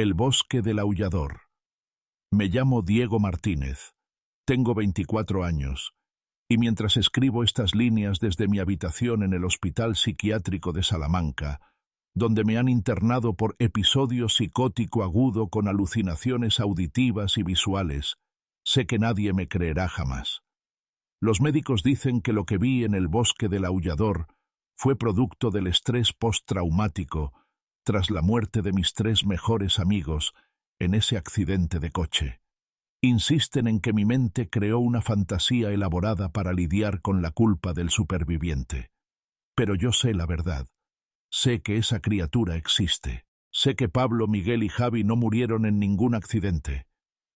El bosque del aullador. Me llamo Diego Martínez, tengo 24 años, y mientras escribo estas líneas desde mi habitación en el Hospital Psiquiátrico de Salamanca, donde me han internado por episodio psicótico agudo con alucinaciones auditivas y visuales, sé que nadie me creerá jamás. Los médicos dicen que lo que vi en el bosque del aullador fue producto del estrés postraumático tras la muerte de mis 3 mejores amigos en ese accidente de coche. Insisten en que mi mente creó una fantasía elaborada para lidiar con la culpa del superviviente. Pero yo sé la verdad. Sé que esa criatura existe. Sé que Pablo, Miguel y Javi no murieron en ningún accidente.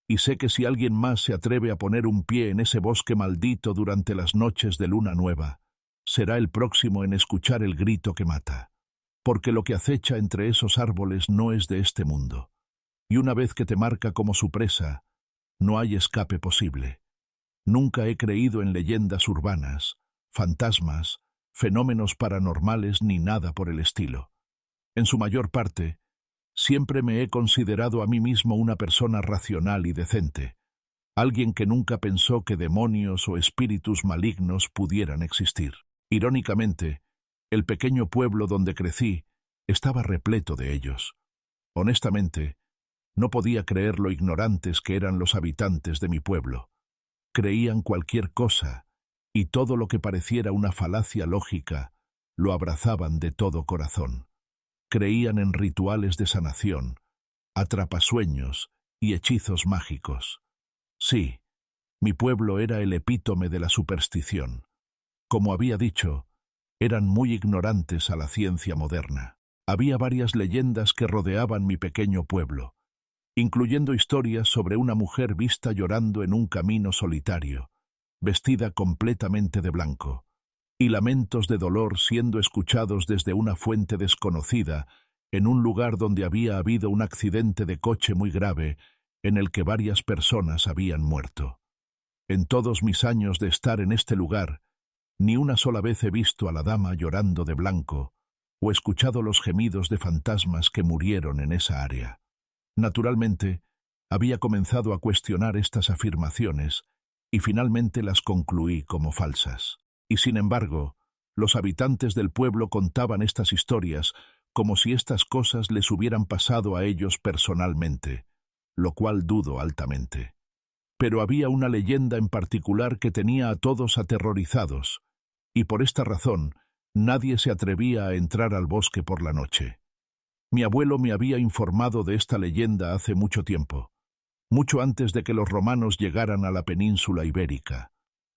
Y sé que si alguien más se atreve a poner un pie en ese bosque maldito durante las noches de luna nueva, será el próximo en escuchar el grito que mata. Porque lo que acecha entre esos árboles no es de este mundo. Y una vez que te marca como su presa, no hay escape posible. Nunca he creído en leyendas urbanas, fantasmas, fenómenos paranormales ni nada por el estilo. En su mayor parte, siempre me he considerado a mí mismo una persona racional y decente, alguien que nunca pensó que demonios o espíritus malignos pudieran existir. Irónicamente, el pequeño pueblo donde crecí estaba repleto de ellos. Honestamente, no podía creer lo ignorantes que eran los habitantes de mi pueblo. Creían cualquier cosa, y todo lo que pareciera una falacia lógica lo abrazaban de todo corazón. Creían en rituales de sanación, atrapasueños y hechizos mágicos. Sí, mi pueblo era el epítome de la superstición. Como había dicho, eran muy ignorantes a la ciencia moderna. Había varias leyendas que rodeaban mi pequeño pueblo, incluyendo historias sobre una mujer vista llorando en un camino solitario, vestida completamente de blanco, y lamentos de dolor siendo escuchados desde una fuente desconocida en un lugar donde había habido un accidente de coche muy grave en el que varias personas habían muerto. En todos mis años de estar en este lugar, ni una sola vez he visto a la dama llorando de blanco o escuchado los gemidos de fantasmas que murieron en esa área. Naturalmente, había comenzado a cuestionar estas afirmaciones y finalmente las concluí como falsas. Y sin embargo, los habitantes del pueblo contaban estas historias como si estas cosas les hubieran pasado a ellos personalmente, lo cual dudo altamente. Pero había una leyenda en particular que tenía a todos aterrorizados, y por esta razón nadie se atrevía a entrar al bosque por la noche. Mi abuelo me había informado de esta leyenda hace mucho tiempo, mucho antes de que los romanos llegaran a la península ibérica.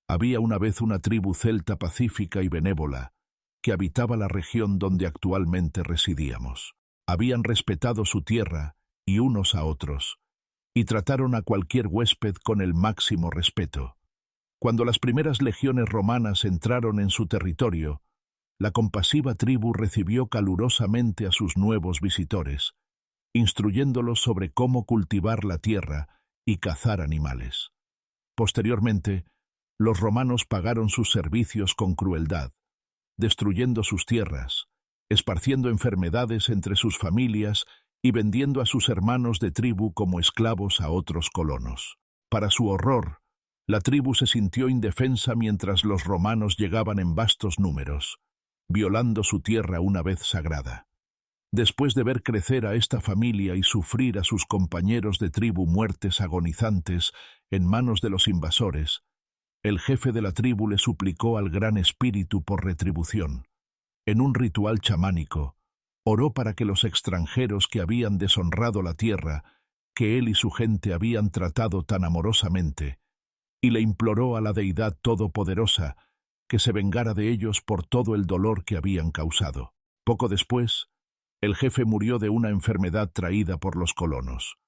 Había una vez una tribu celta pacífica y benévola que habitaba la región donde actualmente residíamos. Habían respetado su tierra y unos a otros, y trataron a cualquier huésped con el máximo respeto. Cuando las primeras legiones romanas entraron en su territorio, la compasiva tribu recibió calurosamente a sus nuevos visitores, instruyéndolos sobre cómo cultivar la tierra y cazar animales. Posteriormente, los romanos pagaron sus servicios con crueldad, destruyendo sus tierras, esparciendo enfermedades entre sus familias y vendiendo a sus hermanos de tribu como esclavos a otros colonos. Para su horror, la tribu se sintió indefensa mientras los romanos llegaban en vastos números, violando su tierra una vez sagrada. Después de ver crecer a esta familia y sufrir a sus compañeros de tribu muertes agonizantes en manos de los invasores, el jefe de la tribu le suplicó al Gran Espíritu por retribución. En un ritual chamánico, oró para que los extranjeros que habían deshonrado la tierra, que él y su gente habían tratado tan amorosamente, y le imploró a la deidad todopoderosa que se vengara de ellos por todo el dolor que habían causado. Poco después, el jefe murió de una enfermedad traída por los colonos.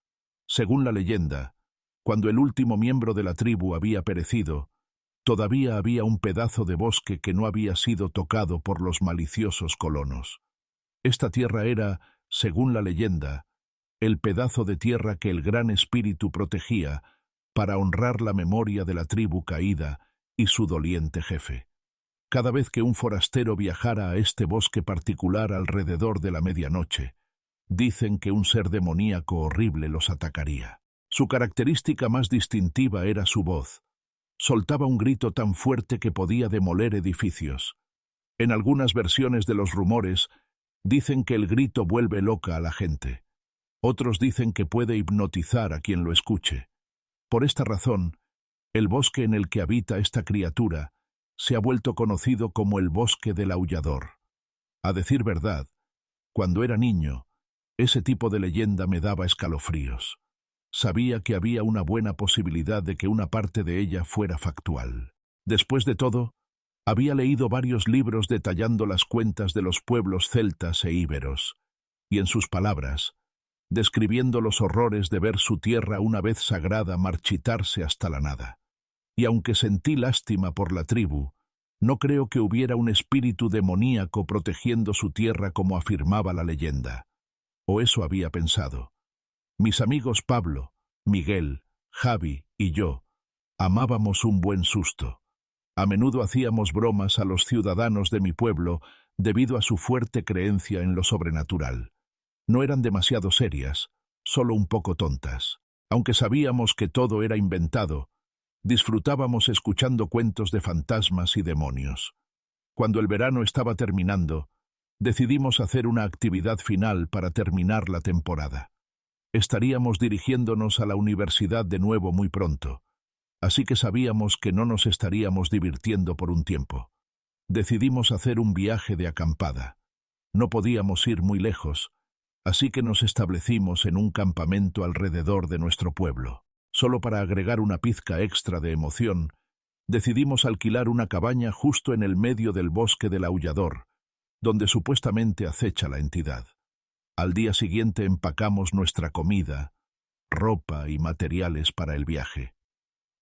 Según la leyenda, cuando el último miembro de la tribu había perecido, todavía había un pedazo de bosque que no había sido tocado por los maliciosos colonos. Esta tierra era, según la leyenda, el pedazo de tierra que el Gran Espíritu protegía para honrar la memoria de la tribu caída y su doliente jefe. Cada vez que un forastero viajara a este bosque particular alrededor de la medianoche, Dicen que un ser demoníaco horrible los atacaría. Su característica más distintiva era su voz. Soltaba un grito tan fuerte que podía demoler edificios. En algunas versiones de los rumores, dicen que el grito vuelve loca a la gente. Otros dicen que puede hipnotizar a quien lo escuche. Por esta razón, el bosque en el que habita esta criatura se ha vuelto conocido como el bosque del aullador. A decir verdad, cuando era niño, ese tipo de leyenda me daba escalofríos. Sabía que había una buena posibilidad de que una parte de ella fuera factual. Después de todo, había leído varios libros detallando las cuentas de los pueblos celtas e íberos, y en sus palabras, describiendo los horrores de ver su tierra una vez sagrada marchitarse hasta la nada. Y aunque sentí lástima por la tribu, no creo que hubiera un espíritu demoníaco protegiendo su tierra como afirmaba la leyenda. O eso había pensado. Mis amigos Pablo, Miguel, Javi y yo amábamos un buen susto. A menudo hacíamos bromas a los ciudadanos de mi pueblo debido a su fuerte creencia en lo sobrenatural. No eran demasiado serias, solo un poco tontas. Aunque sabíamos que todo era inventado, disfrutábamos escuchando cuentos de fantasmas y demonios. Cuando el verano estaba terminando, decidimos hacer una actividad final para terminar la temporada. Estaríamos dirigiéndonos a la universidad de nuevo muy pronto, así que sabíamos que no nos estaríamos divirtiendo por un tiempo. Decidimos hacer un viaje de acampada. No podíamos ir muy lejos, así que nos establecimos en un campamento alrededor de nuestro pueblo. Solo para agregar una pizca extra de emoción, decidimos alquilar una cabaña justo en el medio del bosque del aullador, donde supuestamente acecha la entidad. Al día siguiente empacamos nuestra comida, ropa y materiales para el viaje.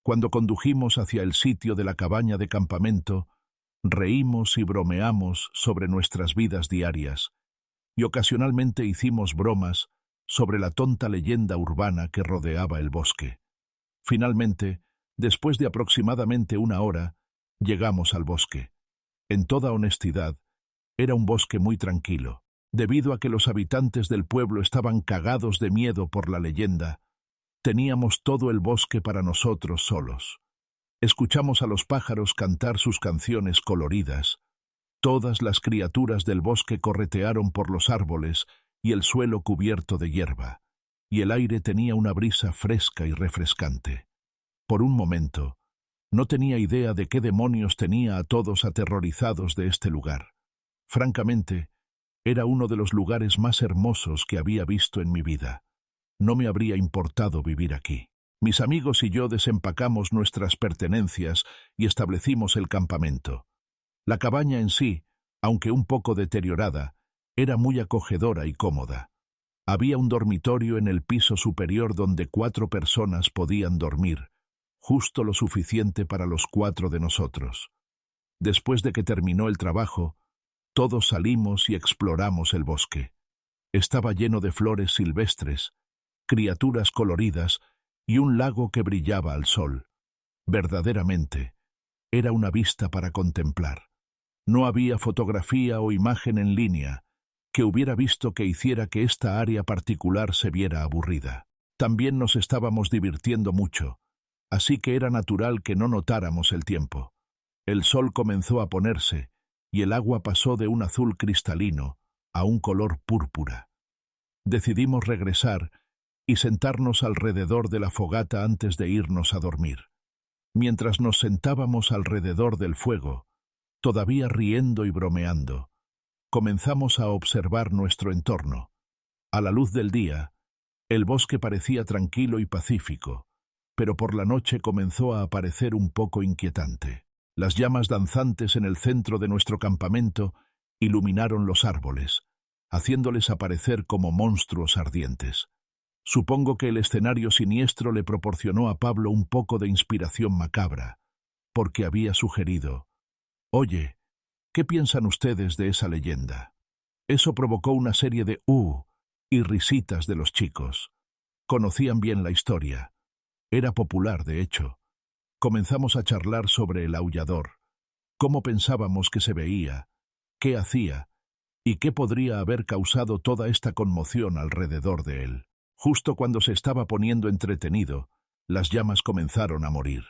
Cuando condujimos hacia el sitio de la cabaña de campamento, reímos y bromeamos sobre nuestras vidas diarias, y ocasionalmente hicimos bromas sobre la tonta leyenda urbana que rodeaba el bosque. Finalmente, después de aproximadamente una hora, llegamos al bosque. En toda honestidad, era un bosque muy tranquilo. Debido a que los habitantes del pueblo estaban cagados de miedo por la leyenda, teníamos todo el bosque para nosotros solos. Escuchamos a los pájaros cantar sus canciones coloridas. Todas las criaturas del bosque corretearon por los árboles y el suelo cubierto de hierba, y el aire tenía una brisa fresca y refrescante. Por un momento, no tenía idea de qué demonios tenía a todos aterrorizados de este lugar. Francamente, era uno de los lugares más hermosos que había visto en mi vida. No me habría importado vivir aquí. Mis amigos y yo desempacamos nuestras pertenencias y establecimos el campamento. La cabaña en sí, aunque un poco deteriorada, era muy acogedora y cómoda. Había un dormitorio en el piso superior donde 4 personas podían dormir, justo lo suficiente para los 4 de nosotros. Después de que terminó el trabajo, todos salimos y exploramos el bosque. Estaba lleno de flores silvestres, criaturas coloridas y un lago que brillaba al sol. Verdaderamente, era una vista para contemplar. No había fotografía o imagen en línea que hubiera visto que hiciera que esta área particular se viera aburrida. También nos estábamos divirtiendo mucho, así que era natural que no notáramos el tiempo. El sol comenzó a ponerse, y el agua pasó de un azul cristalino a un color púrpura. Decidimos regresar y sentarnos alrededor de la fogata antes de irnos a dormir. Mientras nos sentábamos alrededor del fuego, todavía riendo y bromeando, comenzamos a observar nuestro entorno. A la luz del día, el bosque parecía tranquilo y pacífico, pero por la noche comenzó a aparecer un poco inquietante. Las llamas danzantes en el centro de nuestro campamento iluminaron los árboles, haciéndoles aparecer como monstruos ardientes. Supongo que el escenario siniestro le proporcionó a Pablo un poco de inspiración macabra, porque había sugerido: «Oye, ¿qué piensan ustedes de esa leyenda?». Eso provocó una serie de y risitas de los chicos. Conocían bien la historia. Era popular, de hecho. Comenzamos a charlar sobre el aullador, cómo pensábamos que se veía, qué hacía ¿Y qué podría haber causado toda esta conmoción alrededor de él? Justo cuando se estaba poniendo entretenido, las llamas comenzaron a morir.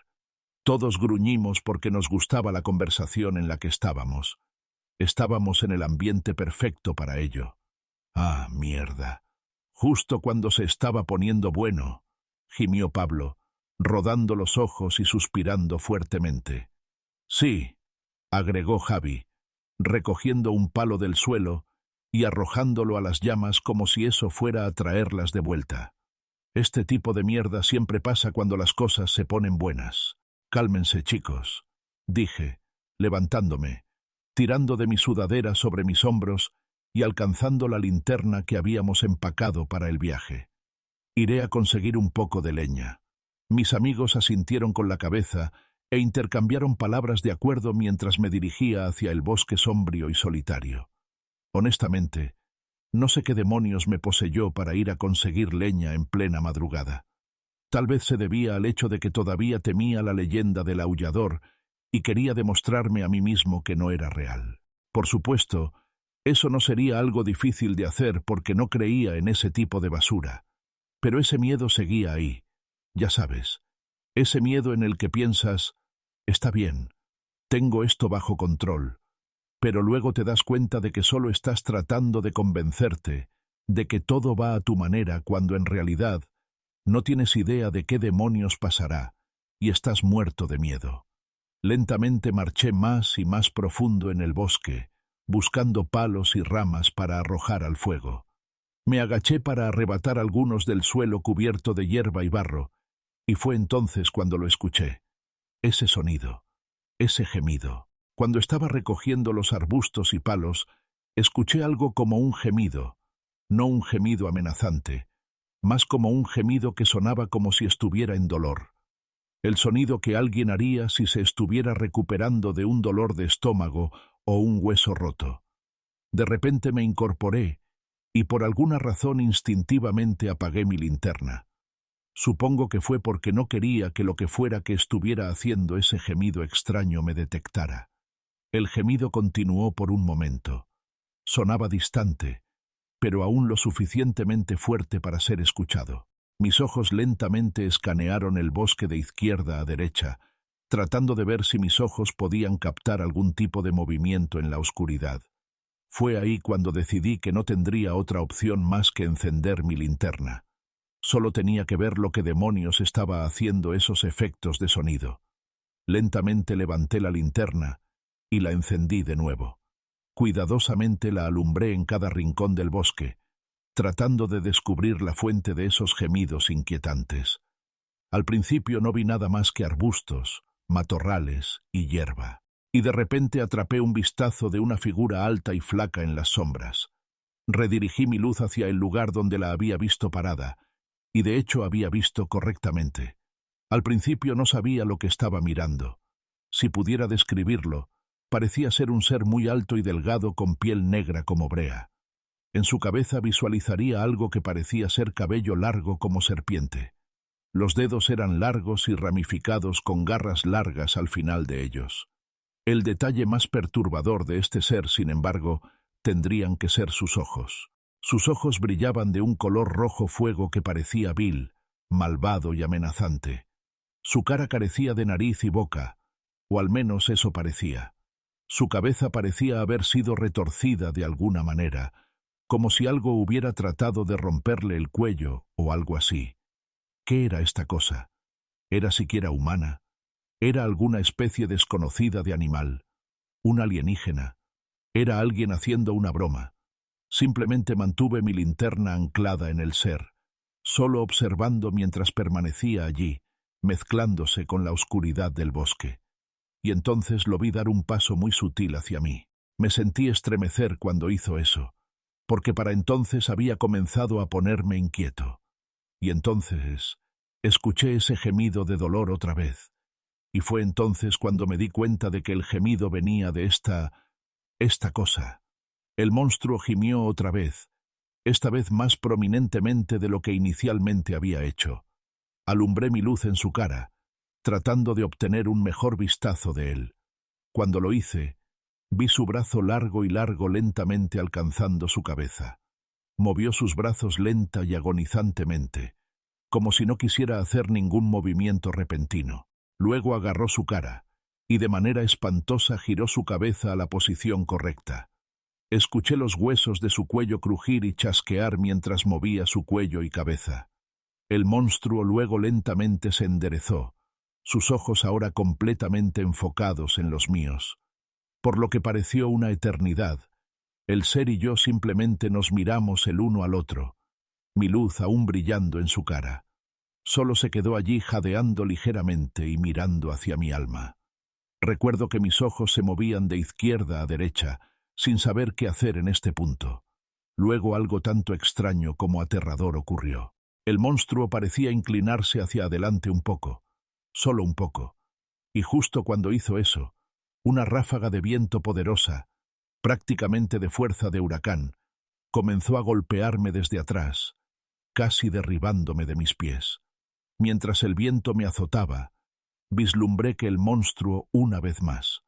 Todos gruñimos porque nos gustaba la conversación en la que estábamos. Estábamos en el ambiente perfecto para ello. ¡Ah, mierda! Justo cuando se estaba poniendo bueno, gimió Pablo, rodando los ojos y suspirando fuertemente. Sí, agregó Javi, recogiendo un palo del suelo y arrojándolo a las llamas como si eso fuera a traerlas de vuelta. Este tipo de mierda siempre pasa cuando las cosas se ponen buenas. Cálmense, chicos, dije, levantándome, tirando de mi sudadera sobre mis hombros y alcanzando la linterna que habíamos empacado para el viaje. Iré a conseguir un poco de leña. Mis amigos asintieron con la cabeza e intercambiaron palabras de acuerdo mientras me dirigía hacia el bosque sombrío y solitario. Honestamente, no sé qué demonios me poseyó para ir a conseguir leña en plena madrugada. Tal vez se debía al hecho de que todavía temía la leyenda del aullador y quería demostrarme a mí mismo que no era real. Por supuesto, eso no sería algo difícil de hacer porque no creía en ese tipo de basura. Pero ese miedo seguía ahí, ya sabes, ese miedo en el que piensas, está bien, tengo esto bajo control, pero luego te das cuenta de que solo estás tratando de convencerte de que todo va a tu manera cuando en realidad no tienes idea de qué demonios pasará y estás muerto de miedo. Lentamente marché más y más profundo en el bosque, buscando palos y ramas para arrojar al fuego. Me agaché para arrebatar algunos del suelo cubierto de hierba y barro, y fue entonces cuando lo escuché. Ese sonido, ese gemido. Cuando estaba recogiendo los arbustos y palos, escuché algo como un gemido, no un gemido amenazante, más como un gemido que sonaba como si estuviera en dolor. El sonido que alguien haría si se estuviera recuperando de un dolor de estómago o un hueso roto. De repente me incorporé y por alguna razón instintivamente apagué mi linterna. Supongo que fue porque no quería que lo que fuera que estuviera haciendo ese gemido extraño me detectara. El gemido continuó por un momento. Sonaba distante, pero aún lo suficientemente fuerte para ser escuchado. Mis ojos lentamente escanearon el bosque de izquierda a derecha, tratando de ver si mis ojos podían captar algún tipo de movimiento en la oscuridad. Fue ahí cuando decidí que no tendría otra opción más que encender mi linterna. Solo tenía que ver lo que demonios estaba haciendo esos efectos de sonido. Lentamente levanté la linterna y la encendí de nuevo. Cuidadosamente la alumbré en cada rincón del bosque, tratando de descubrir la fuente de esos gemidos inquietantes. Al principio no vi nada más que arbustos, matorrales y hierba, y de repente atrapé un vistazo de una figura alta y flaca en las sombras. Redirigí mi luz hacia el lugar donde la había visto parada, y de hecho había visto correctamente. Al principio no sabía lo que estaba mirando. Si pudiera describirlo, parecía ser un ser muy alto y delgado con piel negra como brea. En su cabeza visualizaría algo que parecía ser cabello largo como serpiente. Los dedos eran largos y ramificados con garras largas al final de ellos. El detalle más perturbador de este ser, sin embargo, tendrían que ser sus ojos. Sus ojos brillaban de un color rojo fuego que parecía vil, malvado y amenazante. Su cara carecía de nariz y boca, o al menos eso parecía. Su cabeza parecía haber sido retorcida de alguna manera, como si algo hubiera tratado de romperle el cuello o algo así. ¿Qué era esta cosa? ¿Era siquiera humana? ¿Era alguna especie desconocida de animal? ¿Un alienígena? ¿Era alguien haciendo una broma? Simplemente mantuve mi linterna anclada en el ser, solo observando mientras permanecía allí, mezclándose con la oscuridad del bosque. Y entonces lo vi dar un paso muy sutil hacia mí. Me sentí estremecer cuando hizo eso, porque para entonces había comenzado a ponerme inquieto. Y entonces escuché ese gemido de dolor otra vez, y fue entonces cuando me di cuenta de que el gemido venía de esta cosa. El monstruo gimió otra vez, esta vez más prominentemente de lo que inicialmente había hecho. Alumbré mi luz en su cara, tratando de obtener un mejor vistazo de él. Cuando lo hice, Vi su brazo largo y largo lentamente alcanzando su cabeza. Movió sus brazos lenta y agonizantemente, como si no quisiera hacer ningún movimiento repentino. Luego agarró su cara, y de manera espantosa giró su cabeza a la posición correcta. Escuché los huesos de su cuello crujir y chasquear mientras movía su cuello y cabeza. El monstruo luego lentamente se enderezó, sus ojos ahora completamente enfocados en los míos. Por lo que pareció una eternidad, el ser y yo simplemente nos miramos el uno al otro, mi luz aún brillando en su cara. Solo se quedó allí jadeando ligeramente y mirando hacia mi alma. Recuerdo que mis ojos se movían de izquierda a derecha, sin saber qué hacer en este punto. Luego algo tanto extraño como aterrador ocurrió. El monstruo parecía inclinarse hacia adelante un poco, solo un poco, y justo cuando hizo eso, una ráfaga de viento poderosa, prácticamente de fuerza de huracán, comenzó a golpearme desde atrás, casi derribándome de mis pies. Mientras el viento me azotaba, vislumbré que el monstruo, una vez más,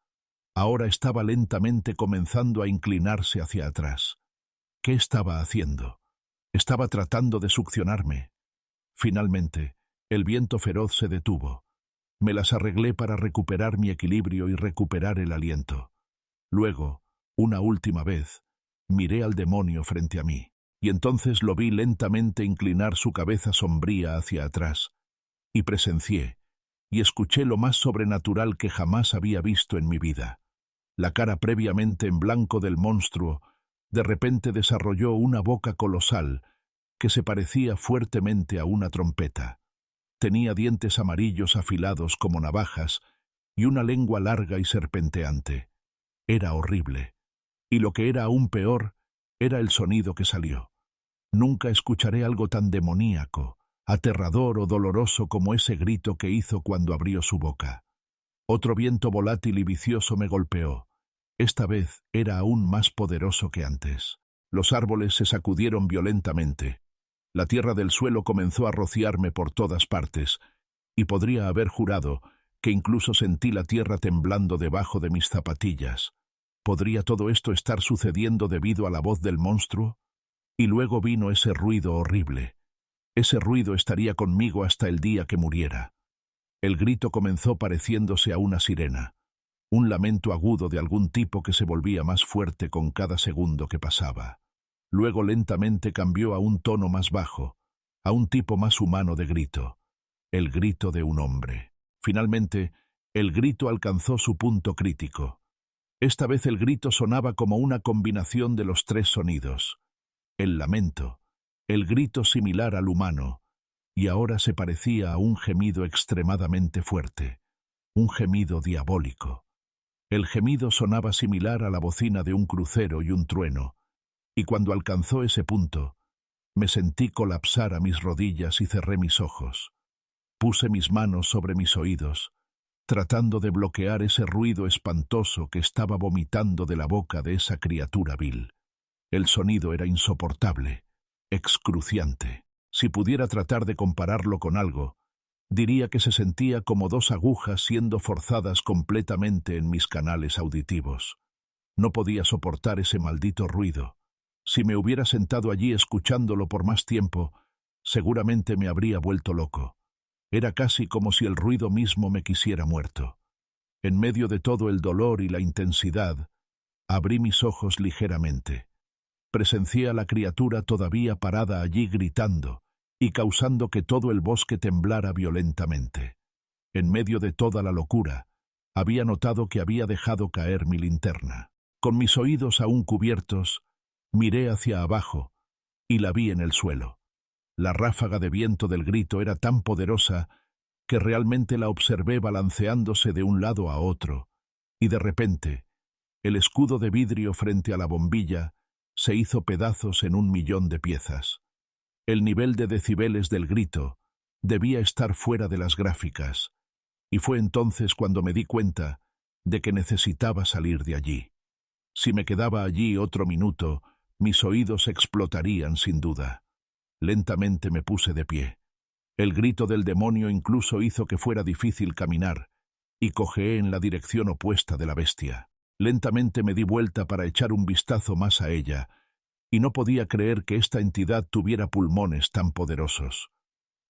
ahora estaba lentamente comenzando a inclinarse hacia atrás. ¿Qué estaba haciendo? Estaba tratando de succionarme. Finalmente, el viento feroz se detuvo. Me las arreglé para recuperar mi equilibrio y recuperar el aliento. Luego, una última vez, miré al demonio frente a mí, y entonces lo vi lentamente inclinar su cabeza sombría hacia atrás, y presencié, y escuché lo más sobrenatural que jamás había visto en mi vida. La cara previamente en blanco del monstruo de repente desarrolló una boca colosal que se parecía fuertemente a una trompeta. Tenía dientes amarillos afilados como navajas y una lengua larga y serpenteante. Era horrible. Y lo que era aún peor, era el sonido que salió. Nunca escucharé algo tan demoníaco, aterrador o doloroso como ese grito que hizo cuando abrió su boca. Otro viento volátil y vicioso me golpeó. Esta vez era aún más poderoso que antes. Los árboles se sacudieron violentamente. La tierra del suelo comenzó a rociarme por todas partes, y podría haber jurado que incluso sentí la tierra temblando debajo de mis zapatillas. ¿Podría todo esto estar sucediendo debido a la voz del monstruo? Y luego vino ese ruido horrible. Ese ruido estaría conmigo hasta el día que muriera. El grito comenzó pareciéndose a una sirena, un lamento agudo de algún tipo que se volvía más fuerte con cada segundo que pasaba. Luego lentamente cambió a un tono más bajo, a un tipo más humano de grito, el grito de un hombre. Finalmente, el grito alcanzó su punto crítico. Esta vez el grito sonaba como una combinación de los tres sonidos: el lamento, el grito similar al humano, y ahora se parecía a un gemido extremadamente fuerte, un gemido diabólico. El gemido sonaba similar a la bocina de un crucero y un trueno, y cuando alcanzó ese punto, me sentí colapsar a mis rodillas y cerré mis ojos. Puse mis manos sobre mis oídos, tratando de bloquear ese ruido espantoso que estaba vomitando de la boca de esa criatura vil. El sonido era insoportable, excruciante. Si pudiera tratar de compararlo con algo, diría que se sentía como dos agujas siendo forzadas completamente en mis canales auditivos. No podía soportar ese maldito ruido. Si me hubiera sentado allí escuchándolo por más tiempo, seguramente me habría vuelto loco. Era casi como si el ruido mismo me quisiera muerto. En medio de todo el dolor y la intensidad, abrí mis ojos ligeramente. Presencié a la criatura todavía parada allí gritando y causando que todo el bosque temblara violentamente. En medio de toda la locura, había notado que había dejado caer mi linterna. Con mis oídos aún cubiertos, miré hacia abajo y la vi en el suelo. La ráfaga de viento del grito era tan poderosa que realmente la observé balanceándose de un lado a otro, y de repente, el escudo de vidrio frente a la bombilla se hizo pedazos en 1.000.000 de piezas. El nivel de decibeles del grito debía estar fuera de las gráficas, y fue entonces cuando me di cuenta de que necesitaba salir de allí. Si me quedaba allí otro minuto, mis oídos explotarían sin duda. Lentamente me puse de pie. El grito del demonio incluso hizo que fuera difícil caminar, y cojeé en la dirección opuesta de la bestia. Lentamente me di vuelta para echar un vistazo más a ella, y no podía creer que esta entidad tuviera pulmones tan poderosos.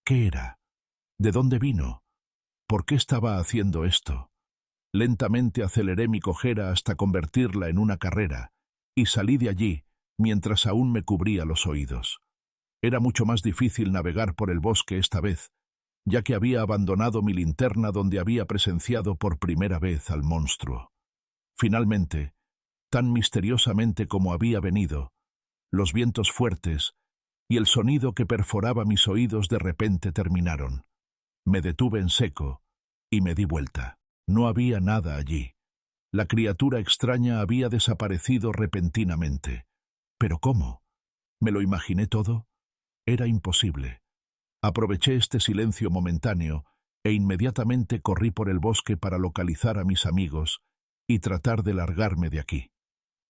¿Qué era? ¿De dónde vino? ¿Por qué estaba haciendo esto? Lentamente aceleré mi cojera hasta convertirla en una carrera, y salí de allí, mientras aún me cubría los oídos. Era mucho más difícil navegar por el bosque esta vez, ya que había abandonado mi linterna donde había presenciado por primera vez al monstruo. Finalmente, tan misteriosamente como había venido, los vientos fuertes y el sonido que perforaba mis oídos de repente terminaron. Me detuve en seco y me di vuelta. No había nada allí. La criatura extraña había desaparecido repentinamente. ¿Pero cómo? ¿Me lo imaginé todo? Era imposible. Aproveché este silencio momentáneo e inmediatamente corrí por el bosque para localizar a mis amigos y tratar de largarme de aquí.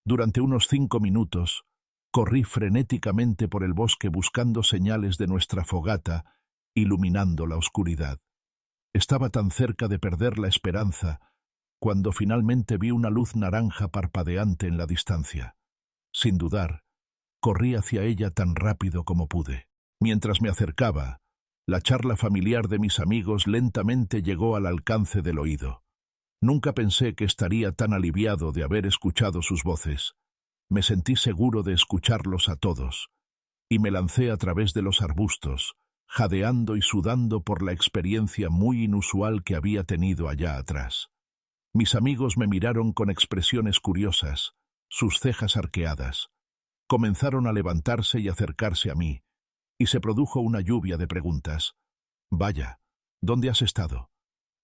Durante unos 5 minutos, corrí frenéticamente por el bosque buscando señales de nuestra fogata, iluminando la oscuridad. Estaba tan cerca de perder la esperanza cuando finalmente vi una luz naranja parpadeante en la distancia. Sin dudar, corrí hacia ella tan rápido como pude. Mientras me acercaba, la charla familiar de mis amigos lentamente llegó al alcance del oído. Nunca pensé que estaría tan aliviado de haber escuchado sus voces. Me sentí seguro de escucharlos a todos, y me lancé a través de los arbustos, jadeando y sudando por la experiencia muy inusual que había tenido allá atrás. Mis amigos me miraron con expresiones curiosas, sus cejas arqueadas. Comenzaron a levantarse y acercarse a mí, y se produjo una lluvia de preguntas. Vaya, ¿dónde has estado?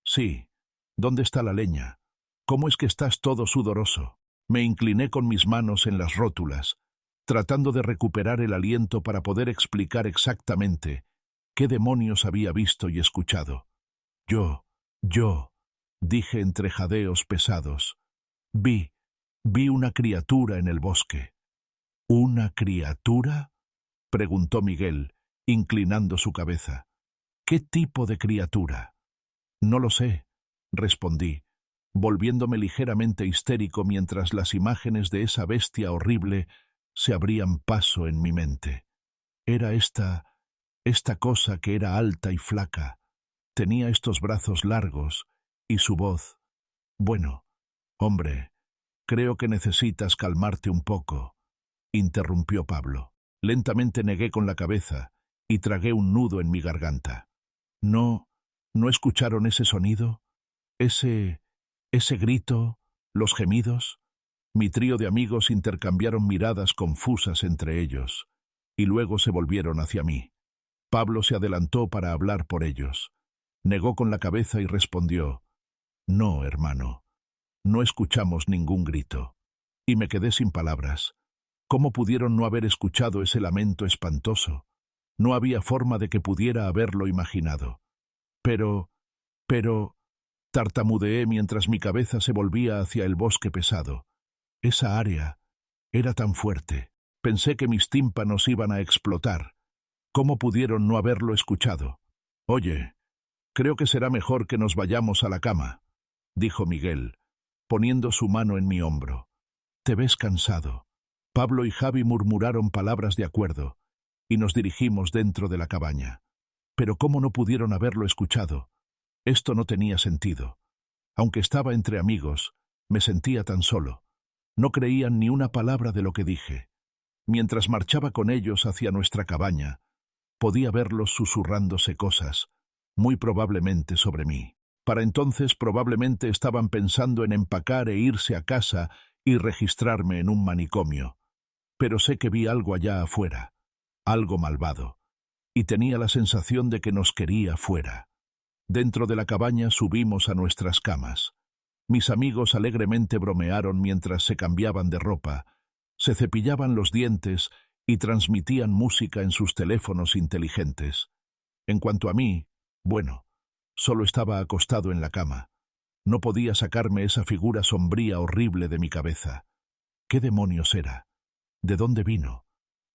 Sí, ¿dónde está la leña? ¿Cómo es que estás todo sudoroso? Me incliné con mis manos en las rótulas, tratando de recuperar el aliento para poder explicar exactamente qué demonios había visto y escuchado. Yo, dije entre jadeos pesados, vi una criatura en el bosque. ¿Una criatura?, preguntó Miguel, inclinando su cabeza. ¿Qué tipo de criatura? No lo sé, respondí, volviéndome ligeramente histérico mientras las imágenes de esa bestia horrible se abrían paso en mi mente. Era esta cosa que era alta y flaca, tenía estos brazos largos y su voz. Bueno, hombre, creo que necesitas calmarte un poco, interrumpió Pablo. Lentamente negué con la cabeza y tragué un nudo en mi garganta. ¿No escucharon ese sonido? ¿Ese grito? ¿Los gemidos? Mi trío de amigos intercambiaron miradas confusas entre ellos, y luego se volvieron hacia mí. Pablo se adelantó para hablar por ellos. Negó con la cabeza y respondió, «No, hermano, no escuchamos ningún grito». Y me quedé sin palabras. ¿Cómo pudieron no haber escuchado ese lamento espantoso? No había forma de que pudiera haberlo imaginado. Pero, tartamudeé mientras mi cabeza se volvía hacia el bosque pesado. Esa área era tan fuerte. Pensé que mis tímpanos iban a explotar. ¿Cómo pudieron no haberlo escuchado? Oye, creo que será mejor que nos vayamos a la cama, dijo Miguel, poniendo su mano en mi hombro. Te ves cansado. Pablo y Javi murmuraron palabras de acuerdo, y nos dirigimos dentro de la cabaña. Pero ¿cómo no pudieron haberlo escuchado? Esto no tenía sentido. Aunque estaba entre amigos, me sentía tan solo. No creían ni una palabra de lo que dije. Mientras marchaba con ellos hacia nuestra cabaña, podía verlos susurrándose cosas, muy probablemente sobre mí. Para entonces probablemente estaban pensando en empacar e irse a casa y registrarme en un manicomio. Pero sé que vi algo allá afuera, algo malvado, y tenía la sensación de que nos quería fuera. Dentro de la cabaña subimos a nuestras camas. Mis amigos alegremente bromearon mientras se cambiaban de ropa, se cepillaban los dientes y transmitían música en sus teléfonos inteligentes. En cuanto a mí, bueno, solo estaba acostado en la cama. No podía sacarme esa figura sombría horrible de mi cabeza. ¿Qué demonios era? ¿De dónde vino?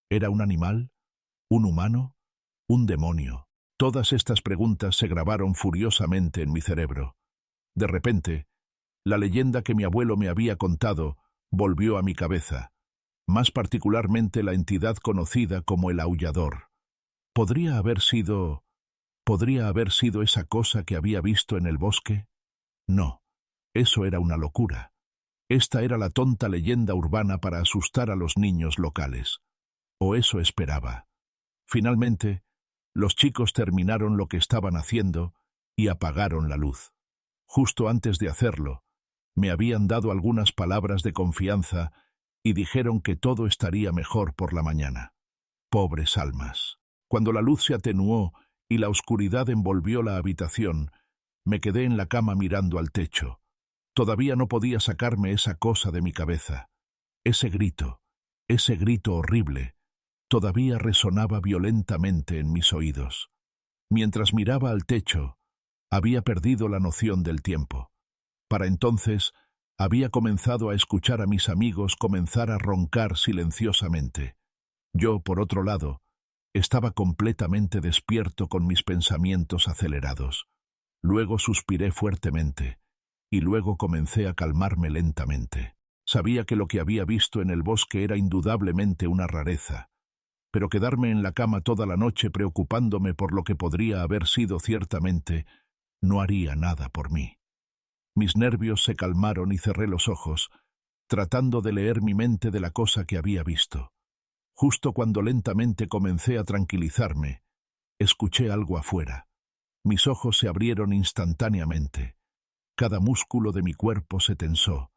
¿Era un animal? ¿Un humano? ¿Un demonio? Todas estas preguntas se grabaron furiosamente en mi cerebro. De repente, La leyenda que mi abuelo me había contado volvió a mi cabeza, más particularmente la entidad conocida como el aullador. ¿Podría haber sido esa cosa que había visto en el bosque? No, eso era una locura. Esta era la tonta leyenda urbana para asustar a los niños locales. O eso esperaba. Finalmente, los chicos terminaron lo que estaban haciendo y apagaron la luz. Justo antes de hacerlo, me habían dado algunas palabras de confianza y dijeron que todo estaría mejor por la mañana. Pobres almas. Cuando la luz se atenuó y la oscuridad envolvió la habitación, me quedé en la cama mirando al techo. Todavía no podía sacarme esa cosa de mi cabeza. Ese grito horrible, todavía resonaba violentamente en mis oídos. Mientras miraba al techo, había perdido la noción del tiempo. Para entonces, había comenzado a escuchar a mis amigos comenzar a roncar silenciosamente. Yo, por otro lado, estaba completamente despierto con mis pensamientos acelerados. Luego suspiré fuertemente, y luego comencé a calmarme lentamente. Sabía que lo que había visto en el bosque era indudablemente una rareza, pero quedarme en la cama toda la noche preocupándome por lo que podría haber sido ciertamente, no haría nada por mí. Mis nervios se calmaron y cerré los ojos, tratando de leer mi mente de la cosa que había visto. Justo cuando lentamente comencé a tranquilizarme, escuché algo afuera. Mis ojos se abrieron instantáneamente. Cada músculo de mi cuerpo se tensó,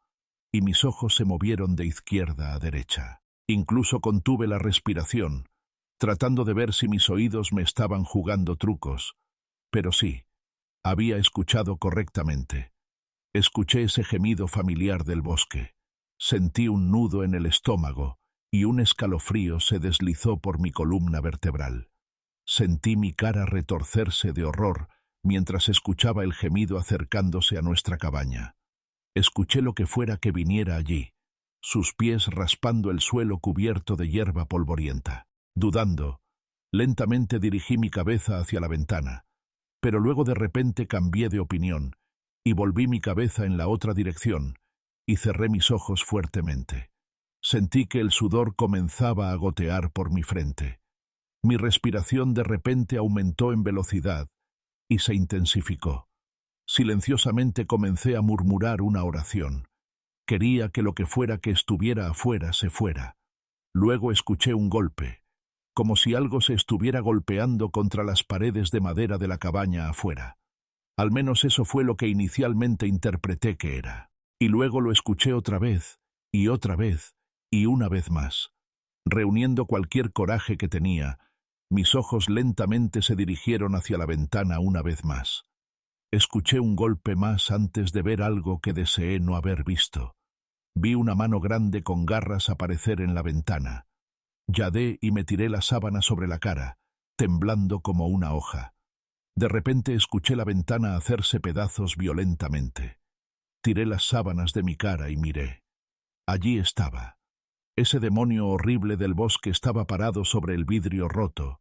y mis ojos se movieron de izquierda a derecha. Incluso contuve la respiración, tratando de ver si mis oídos me estaban jugando trucos. Pero sí, había escuchado correctamente. Escuché ese gemido familiar del bosque. Sentí un nudo en el estómago y un escalofrío se deslizó por mi columna vertebral. Sentí mi cara retorcerse de horror mientras escuchaba el gemido acercándose a nuestra cabaña. Escuché lo que fuera que viniera allí, sus pies raspando el suelo cubierto de hierba polvorienta. Dudando, lentamente dirigí mi cabeza hacia la ventana, pero luego de repente cambié de opinión y volví mi cabeza en la otra dirección y cerré mis ojos fuertemente. Sentí que el sudor comenzaba a gotear por mi frente. Mi respiración de repente aumentó en velocidad y se intensificó. Silenciosamente comencé a murmurar una oración. Quería que lo que fuera que estuviera afuera se fuera. Luego escuché un golpe, como si algo se estuviera golpeando contra las paredes de madera de la cabaña afuera. Al menos eso fue lo que inicialmente interpreté que era. Y luego lo escuché otra vez, y una vez más. Reuniendo cualquier coraje que tenía, mis ojos lentamente se dirigieron hacia la ventana una vez más. Escuché un golpe más antes de ver algo que deseé no haber visto. Vi una mano grande con garras aparecer en la ventana. Yadé y me tiré la sábana sobre la cara, temblando como una hoja. De repente escuché la ventana hacerse pedazos violentamente. Tiré las sábanas de mi cara y miré. Allí estaba. Ese demonio horrible del bosque estaba parado sobre el vidrio roto,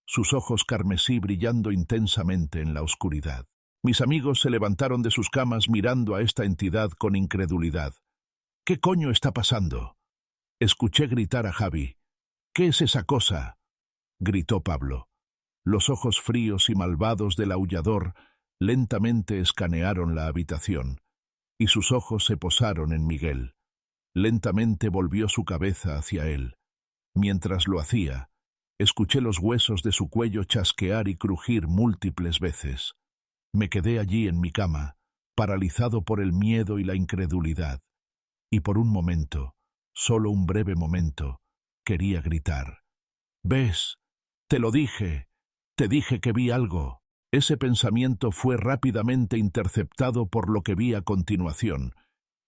sus ojos carmesí brillando intensamente en la oscuridad. Mis amigos se levantaron de sus camas mirando a esta entidad con incredulidad. ¿Qué coño está pasando? Escuché gritar a Javi. ¿Qué es esa cosa? Gritó Pablo. Los ojos fríos y malvados del aullador lentamente escanearon la habitación, y sus ojos se posaron en Miguel. Lentamente volvió su cabeza hacia él. Mientras lo hacía, escuché los huesos de su cuello chasquear y crujir múltiples veces. Me quedé allí en mi cama, paralizado por el miedo y la incredulidad, y por un momento, solo un breve momento, quería gritar. «¿Ves? Te lo dije. Te dije que vi algo». Ese pensamiento fue rápidamente interceptado por lo que vi a continuación,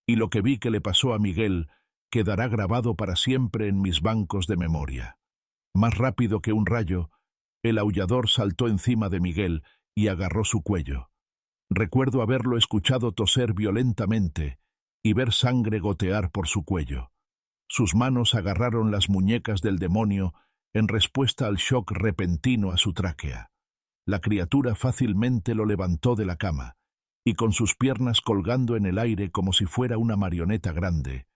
y lo que vi que le pasó a Miguel quedará grabado para siempre en mis bancos de memoria. Más rápido que un rayo, el aullador saltó encima de Miguel y agarró su cuello. Recuerdo haberlo escuchado toser violentamente y ver sangre gotear por su cuello. Sus manos agarraron las muñecas del demonio en respuesta al shock repentino a su tráquea. La criatura fácilmente lo levantó de la cama, y con sus piernas colgando en el aire como si fuera una marioneta grande,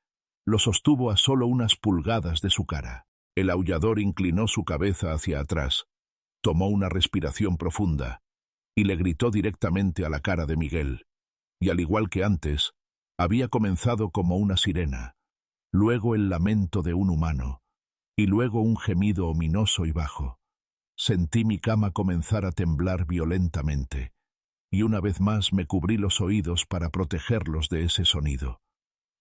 lo sostuvo a solo unas pulgadas de su cara. El aullador inclinó su cabeza hacia atrás, tomó una respiración profunda y le gritó directamente a la cara de Miguel, y al igual que antes, había comenzado como una sirena, luego el lamento de un humano, y luego un gemido ominoso y bajo. Sentí mi cama comenzar a temblar violentamente, y una vez más me cubrí los oídos para protegerlos de ese sonido.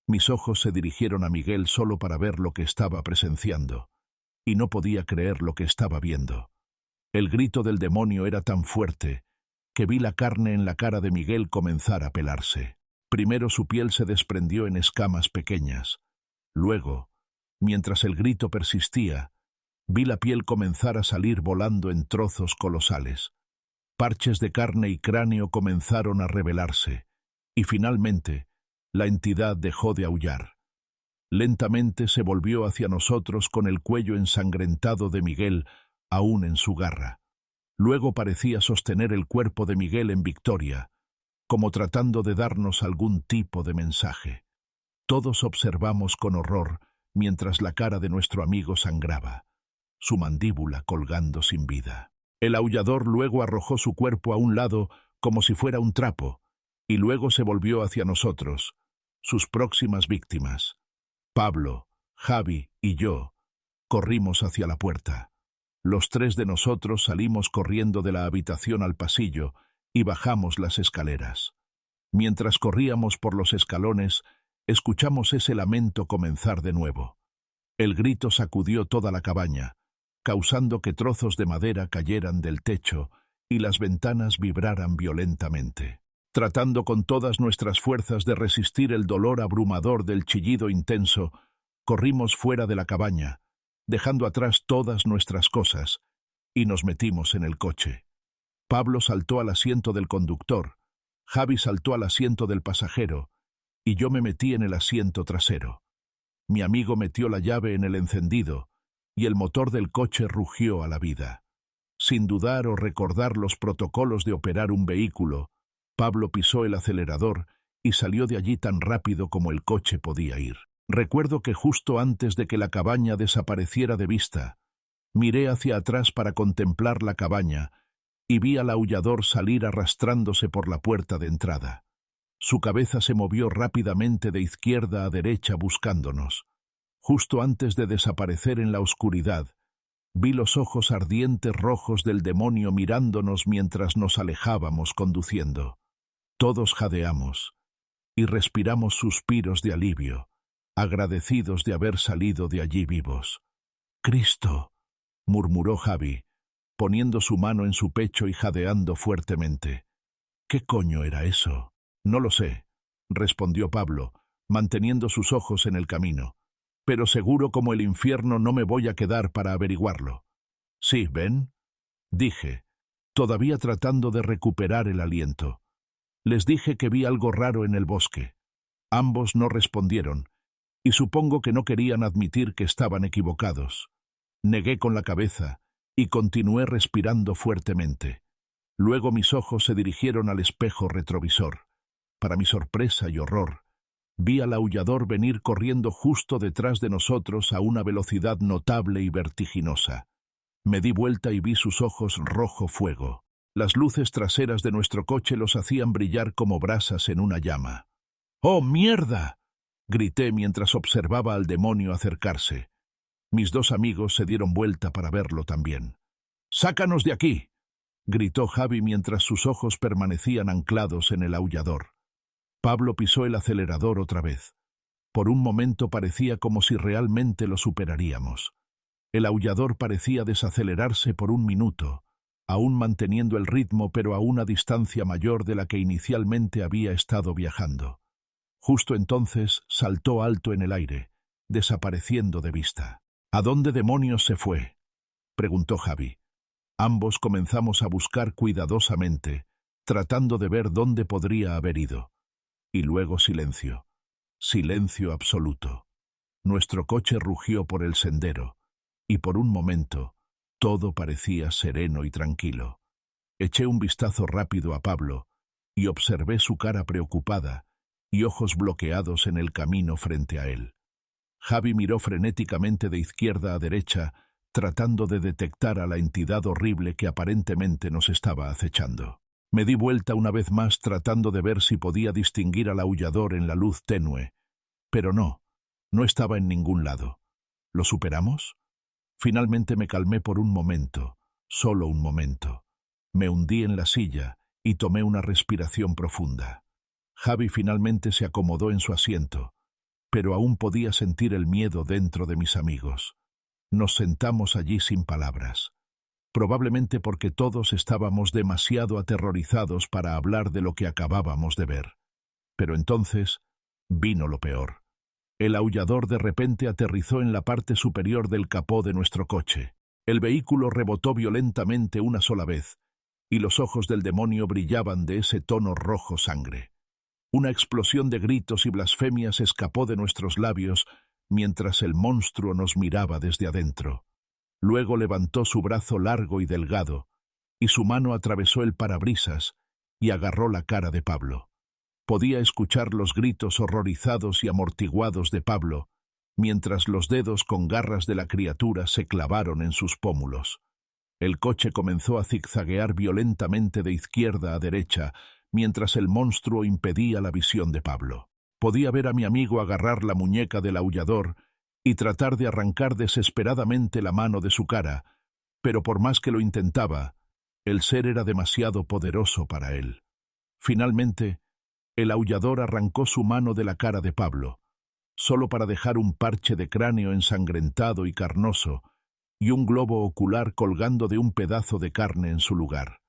Mis ojos se dirigieron a Miguel solo para ver lo que estaba presenciando, y no podía creer lo que estaba viendo. El grito del demonio era tan fuerte que vi la carne en la cara de Miguel comenzar a pelarse. Primero su piel se desprendió en escamas pequeñas. Luego, mientras el grito persistía, vi la piel comenzar a salir volando en trozos colosales. Parches de carne y cráneo comenzaron a revelarse, y finalmente, la entidad dejó de aullar. Lentamente se volvió hacia nosotros con el cuello ensangrentado de Miguel aún en su garra. Luego parecía sostener el cuerpo de Miguel en victoria, como tratando de darnos algún tipo de mensaje. Todos observamos con horror mientras la cara de nuestro amigo sangraba, su mandíbula colgando sin vida. El aullador luego arrojó su cuerpo a un lado como si fuera un trapo, y luego se volvió hacia nosotros, sus próximas víctimas. Pablo, Javi y yo corrimos hacia la puerta. Los tres de nosotros salimos corriendo de la habitación al pasillo y bajamos las escaleras. Mientras corríamos por los escalones, escuchamos ese lamento comenzar de nuevo. El grito sacudió toda la cabaña, causando que trozos de madera cayeran del techo y las ventanas vibraran violentamente. Tratando con todas nuestras fuerzas de resistir el dolor abrumador del chillido intenso, corrimos fuera de la cabaña, dejando atrás todas nuestras cosas, y nos metimos en el coche. Pablo saltó al asiento del conductor, Javi saltó al asiento del pasajero, y yo me metí en el asiento trasero. Mi amigo metió la llave en el encendido, y el motor del coche rugió a la vida. Sin dudar o recordar los protocolos de operar un vehículo, Pablo pisó el acelerador y salió de allí tan rápido como el coche podía ir. Recuerdo que justo antes de que la cabaña desapareciera de vista, miré hacia atrás para contemplar la cabaña y vi al aullador salir arrastrándose por la puerta de entrada. Su cabeza se movió rápidamente de izquierda a derecha buscándonos. Justo antes de desaparecer en la oscuridad, vi los ojos ardientes rojos del demonio mirándonos mientras nos alejábamos conduciendo. Todos jadeamos y respiramos suspiros de alivio, agradecidos de haber salido de allí vivos. «Cristo», murmuró Javi, poniendo su mano en su pecho y jadeando fuertemente. «¿Qué coño era eso?» «No lo sé», respondió Pablo, manteniendo sus ojos en el camino. «Pero seguro como el infierno no me voy a quedar para averiguarlo». «Sí, ¿ven?», dije, todavía tratando de recuperar el aliento. Les dije que vi algo raro en el bosque. Ambos no respondieron, y supongo que no querían admitir que estaban equivocados. Negué con la cabeza y continué respirando fuertemente. Luego mis ojos se dirigieron al espejo retrovisor. Para mi sorpresa y horror, vi al aullador venir corriendo justo detrás de nosotros a una velocidad notable y vertiginosa. Me di vuelta y vi sus ojos rojo fuego. Las luces traseras de nuestro coche los hacían brillar como brasas en una llama. «¡Oh, mierda!», grité mientras observaba al demonio acercarse. Mis dos amigos se dieron vuelta para verlo también. «¡Sácanos de aquí!», gritó Javi mientras sus ojos permanecían anclados en el aullador. Pablo pisó el acelerador otra vez. Por un momento parecía como si realmente lo superaríamos. El aullador parecía desacelerarse por un minuto, aún manteniendo el ritmo pero a una distancia mayor de la que inicialmente había estado viajando. Justo entonces saltó alto en el aire, desapareciendo de vista. «¿A dónde demonios se fue?», preguntó Javi. Ambos comenzamos a buscar cuidadosamente, tratando de ver dónde podría haber ido. Y luego silencio. Silencio absoluto. Nuestro coche rugió por el sendero, y por un momento todo parecía sereno y tranquilo. Eché un vistazo rápido a Pablo, y observé su cara preocupada y ojos bloqueados en el camino frente a él. Javi miró frenéticamente de izquierda a derecha, tratando de detectar a la entidad horrible que aparentemente nos estaba acechando. Me di vuelta una vez más tratando de ver si podía distinguir al aullador en la luz tenue, pero no estaba en ningún lado. ¿Lo superamos? Finalmente me calmé por un momento, solo un momento. Me hundí en la silla y tomé una respiración profunda. Javi finalmente se acomodó en su asiento, pero aún podía sentir el miedo dentro de mis amigos. Nos sentamos allí sin palabras, probablemente porque todos estábamos demasiado aterrorizados para hablar de lo que acabábamos de ver. Pero entonces vino lo peor. El aullador de repente aterrizó en la parte superior del capó de nuestro coche. El vehículo rebotó violentamente una sola vez, y los ojos del demonio brillaban de ese tono rojo sangre. Una explosión de gritos y blasfemias escapó de nuestros labios mientras el monstruo nos miraba desde adentro. Luego levantó su brazo largo y delgado, y su mano atravesó el parabrisas y agarró la cara de Pablo. Podía escuchar los gritos horrorizados y amortiguados de Pablo, mientras los dedos con garras de la criatura se clavaron en sus pómulos. El coche comenzó a zigzaguear violentamente de izquierda a derecha, mientras el monstruo impedía la visión de Pablo. Podía ver a mi amigo agarrar la muñeca del aullador y tratar de arrancar desesperadamente la mano de su cara, pero por más que lo intentaba, el ser era demasiado poderoso para él. Finalmente, el aullador arrancó su mano de la cara de Pablo, solo para dejar un parche de cráneo ensangrentado y carnoso y un globo ocular colgando de un pedazo de carne en su lugar.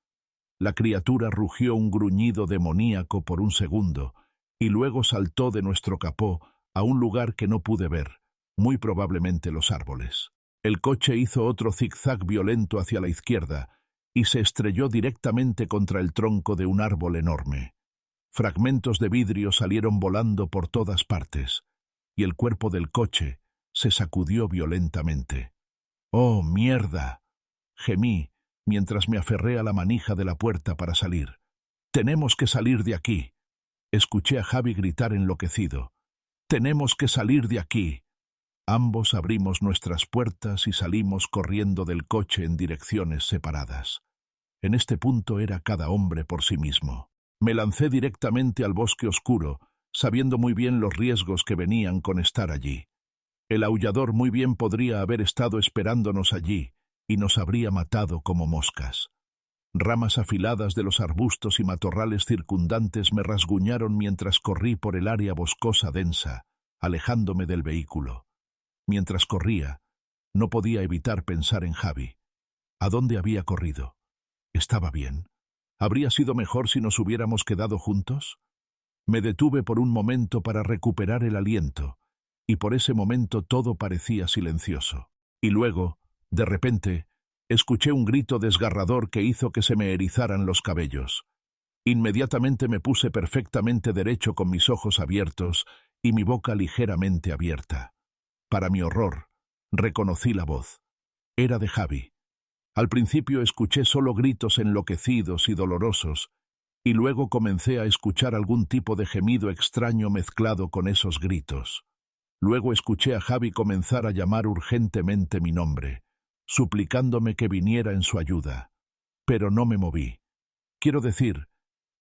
La criatura rugió un gruñido demoníaco por un segundo y luego saltó de nuestro capó a un lugar que no pude ver, muy probablemente los árboles. El coche hizo otro zigzag violento hacia la izquierda y se estrelló directamente contra el tronco de un árbol enorme. Fragmentos de vidrio salieron volando por todas partes, y el cuerpo del coche se sacudió violentamente. ¡Oh, mierda!, gemí mientras me aferré a la manija de la puerta para salir. «¡Tenemos que salir de aquí!», escuché a Javi gritar enloquecido. «¡Tenemos que salir de aquí!». Ambos abrimos nuestras puertas y salimos corriendo del coche en direcciones separadas. En este punto era cada hombre por sí mismo. Me lancé directamente al bosque oscuro, sabiendo muy bien los riesgos que venían con estar allí. El aullador muy bien podría haber estado esperándonos allí y nos habría matado como moscas. Ramas afiladas de los arbustos y matorrales circundantes me rasguñaron mientras corrí por el área boscosa densa, alejándome del vehículo. Mientras corría, no podía evitar pensar en Javi. ¿A dónde había corrido? ¿Estaba bien? ¿Habría sido mejor si nos hubiéramos quedado juntos? Me detuve por un momento para recuperar el aliento, y por ese momento todo parecía silencioso. Y luego, de repente, escuché un grito desgarrador que hizo que se me erizaran los cabellos. Inmediatamente me puse perfectamente derecho con mis ojos abiertos y mi boca ligeramente abierta. Para mi horror, reconocí la voz. Era de Javi. Al principio escuché solo gritos enloquecidos y dolorosos, y luego comencé a escuchar algún tipo de gemido extraño mezclado con esos gritos. Luego escuché a Javi comenzar a llamar urgentemente mi nombre, suplicándome que viniera en su ayuda. Pero no me moví. Quiero decir,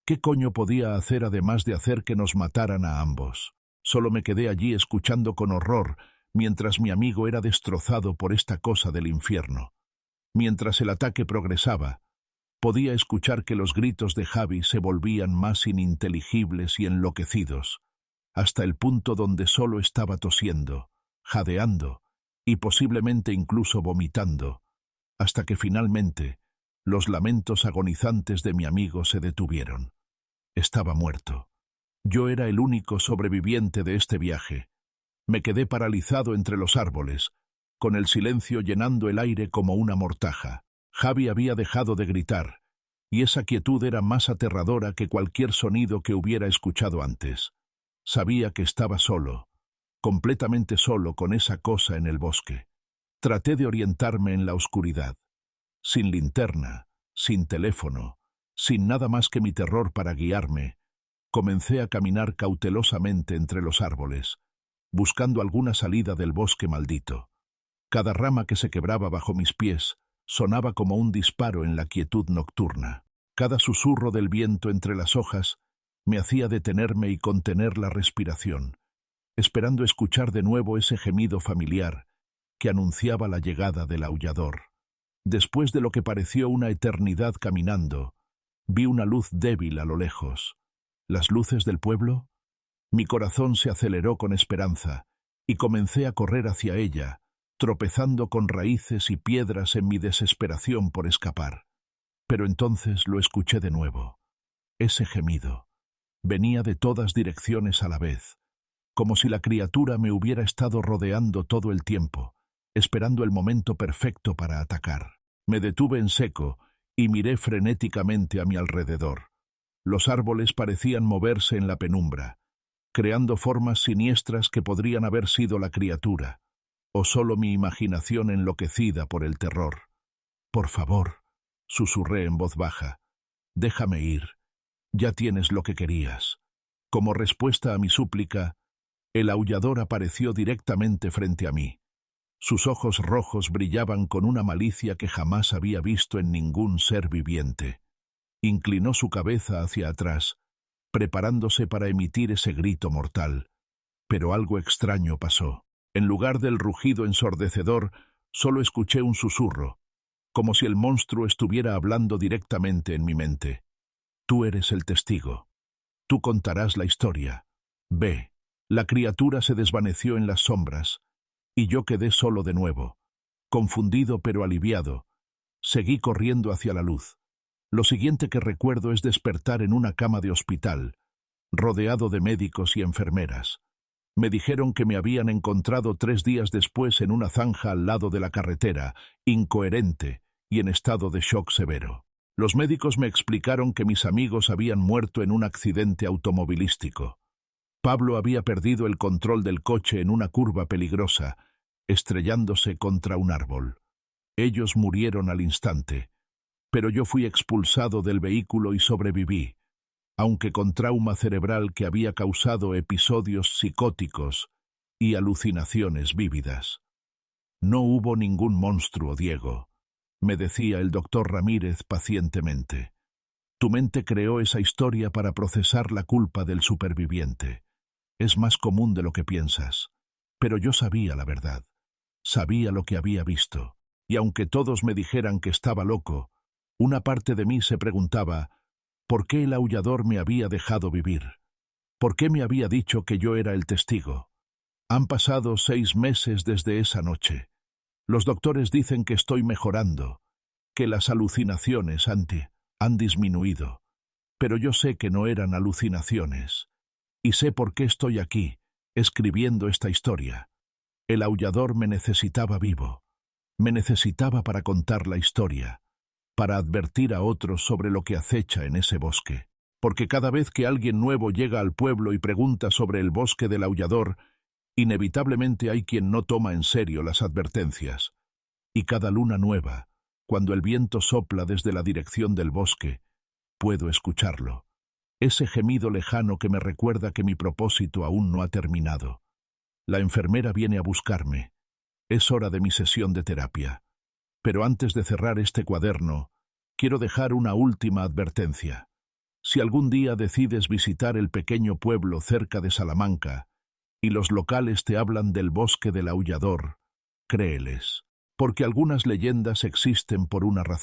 ¿qué coño podía hacer además de hacer que nos mataran a ambos? Solo me quedé allí escuchando con horror, mientras mi amigo era destrozado por esta cosa del infierno. Mientras el ataque progresaba, podía escuchar que los gritos de Javi se volvían más ininteligibles y enloquecidos, hasta el punto donde solo estaba tosiendo, jadeando y posiblemente incluso vomitando, hasta que finalmente los lamentos agonizantes de mi amigo se detuvieron. Estaba muerto. Yo era el único sobreviviente de este viaje. Me quedé paralizado entre los árboles, con el silencio llenando el aire como una mortaja. Javi había dejado de gritar, y esa quietud era más aterradora que cualquier sonido que hubiera escuchado antes. Sabía que estaba solo, completamente solo con esa cosa en el bosque. Traté de orientarme en la oscuridad. Sin linterna, sin teléfono, Sin nada más que mi terror para guiarme, comencé a caminar cautelosamente entre los árboles, buscando alguna salida del bosque maldito. Cada rama que se quebraba bajo mis pies sonaba como un disparo en la quietud nocturna. Cada susurro del viento entre las hojas me hacía detenerme y contener la respiración, esperando escuchar de nuevo ese gemido familiar que anunciaba la llegada del aullador. Después de lo que pareció una eternidad caminando, vi una luz débil a lo lejos. ¿Las luces del pueblo? Mi corazón se aceleró con esperanza y comencé a correr hacia ella, tropezando con raíces y piedras en mi desesperación por escapar. Pero entonces lo escuché de nuevo. Ese gemido venía de todas direcciones a la vez, como si la criatura me hubiera estado rodeando todo el tiempo, esperando el momento perfecto para atacar. Me detuve en seco y miré frenéticamente a mi alrededor. Los árboles parecían moverse en la penumbra, creando formas siniestras que podrían haber sido la criatura, o solo mi imaginación enloquecida por el terror. «Por favor», susurré en voz baja, «déjame ir. Ya tienes lo que querías». Como respuesta a mi súplica, el aullador apareció directamente frente a mí. Sus ojos rojos brillaban con una malicia que jamás había visto en ningún ser viviente. Inclinó su cabeza hacia atrás, preparándose para emitir ese grito mortal. Pero algo extraño pasó. En lugar del rugido ensordecedor, solo escuché un susurro, como si el monstruo estuviera hablando directamente en mi mente. «Tú eres el testigo. Tú contarás la historia. Ve». La criatura se desvaneció en las sombras, y yo quedé solo de nuevo. Confundido pero aliviado, seguí corriendo hacia la luz. Lo siguiente que recuerdo es despertar en una cama de hospital, rodeado de médicos y enfermeras. Me dijeron que me habían encontrado 3 días después en una zanja al lado de la carretera, incoherente y en estado de shock severo. Los médicos me explicaron que mis amigos habían muerto en un accidente automovilístico. Pablo había perdido el control del coche en una curva peligrosa, estrellándose contra un árbol. Ellos murieron al instante, pero yo fui expulsado del vehículo y sobreviví, aunque con trauma cerebral que había causado episodios psicóticos y alucinaciones vívidas. «No hubo ningún monstruo, Diego», me decía el doctor Ramírez pacientemente. «Tu mente creó esa historia para procesar la culpa del superviviente. Es más común de lo que piensas. Pero yo sabía la verdad. Sabía lo que había visto. Y aunque todos me dijeran que estaba loco, una parte de mí se preguntaba, ¿por qué el aullador me había dejado vivir? ¿Por qué me había dicho que yo era el testigo? Han pasado 6 meses desde esa noche. Los doctores dicen que estoy mejorando, que las alucinaciones han disminuido. Pero yo sé que no eran alucinaciones. Y sé por qué estoy aquí, escribiendo esta historia. El aullador me necesitaba vivo. Me necesitaba para contar la historia, para advertir a otros sobre lo que acecha en ese bosque. Porque cada vez que alguien nuevo llega al pueblo y pregunta sobre el bosque del aullador, inevitablemente hay quien no toma en serio las advertencias. Y cada luna nueva, cuando el viento sopla desde la dirección del bosque, puedo escucharlo. Ese gemido lejano que me recuerda que mi propósito aún no ha terminado. La enfermera viene a buscarme. Es hora de mi sesión de terapia. Pero antes de cerrar este cuaderno, quiero dejar una última advertencia. Si algún día decides visitar el pequeño pueblo cerca de Salamanca y los locales te hablan del bosque del aullador, créeles, porque algunas leyendas existen por una razón.